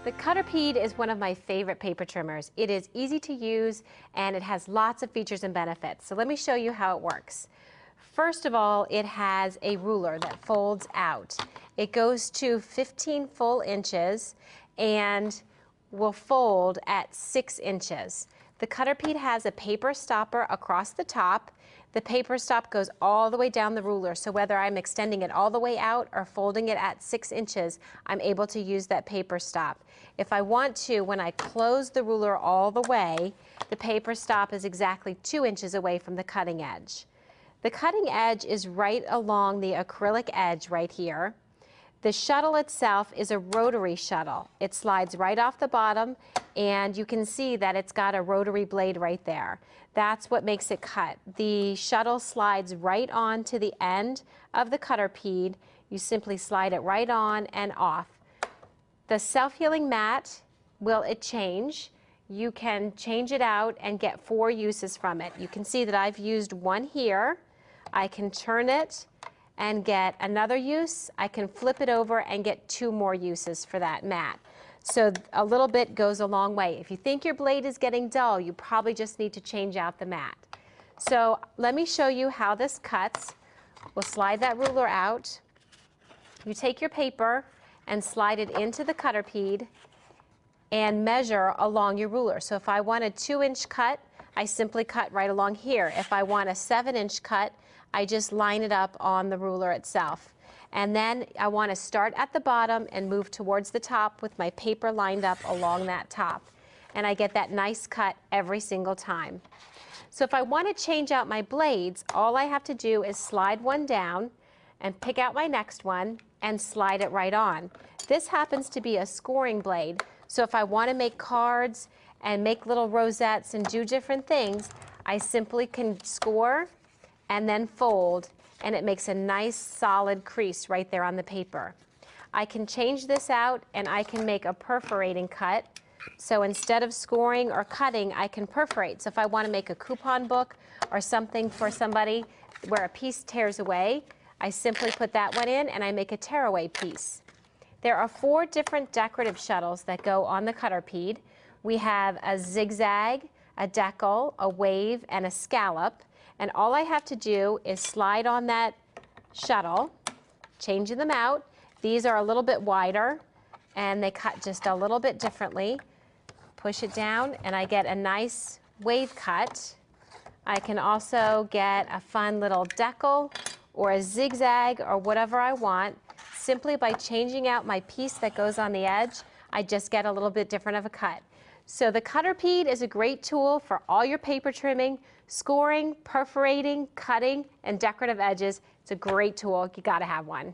The Cutterpede is one of my favorite paper trimmers. It is easy to use and it has lots of features and benefits. So let me show you how it works. First of all, it has a ruler that folds out. It goes to 15 full inches and will fold at 6 inches. The Cutterpede has a paper stopper across the top. The paper stop goes all the way down the ruler, so whether I'm extending it all the way out or folding it at 6 inches, I'm able to use that paper stop. If I want to, when I close the ruler all the way, the paper stop is exactly 2 inches away from the cutting edge. The cutting edge is right along the acrylic edge right here. The shuttle itself is a rotary shuttle. It slides right off the bottom, and you can see that it's got a rotary blade right there. That's what makes it cut. The shuttle slides right on to the end of the Cutterpede. You simply slide it right on and off. The self-healing mat, will it change? You can change it out and get 4 uses from it. You can see that I've used one here. I can turn it and get another use. I can flip it over and get 2 more uses for that mat. So a little bit goes a long way. If you think your blade is getting dull, you probably just need to change out the mat. So let me show you how this cuts. We'll slide that ruler out. You take your paper and slide it into the Cutterpede and measure along your ruler. So if I want a 2-inch cut, I simply cut right along here. If I want a 7-inch cut, I just line it up on the ruler itself. And then I want to start at the bottom and move towards the top with my paper lined up along that top. And I get that nice cut every single time. So if I want to change out my blades, all I have to do is slide one down and pick out my next one and slide it right on. This happens to be a scoring blade. So if I want to make cards and make little rosettes and do different things, I simply can score and then fold, and it makes a nice solid crease right there on the paper. I can change this out and I can make a perforating cut. So instead of scoring or cutting, I can perforate. So if I want to make a coupon book or something for somebody where a piece tears away, I simply put that one in and I make a tearaway piece. There are 4 different decorative shuttles that go on the Cutterpede. We have a zigzag, a decal, a wave, and a scallop. And all I have to do is slide on that shuttle, changing them out. These are a little bit wider and they cut just a little bit differently. Push it down and I get a nice wave cut. I can also get a fun little decal or a zigzag or whatever I want. Simply by changing out my piece that goes on the edge, I just get a little bit different of a cut. So the Cutterpede is a great tool for all your paper trimming, scoring, perforating, cutting, and decorative edges. It's a great tool. You gotta have one.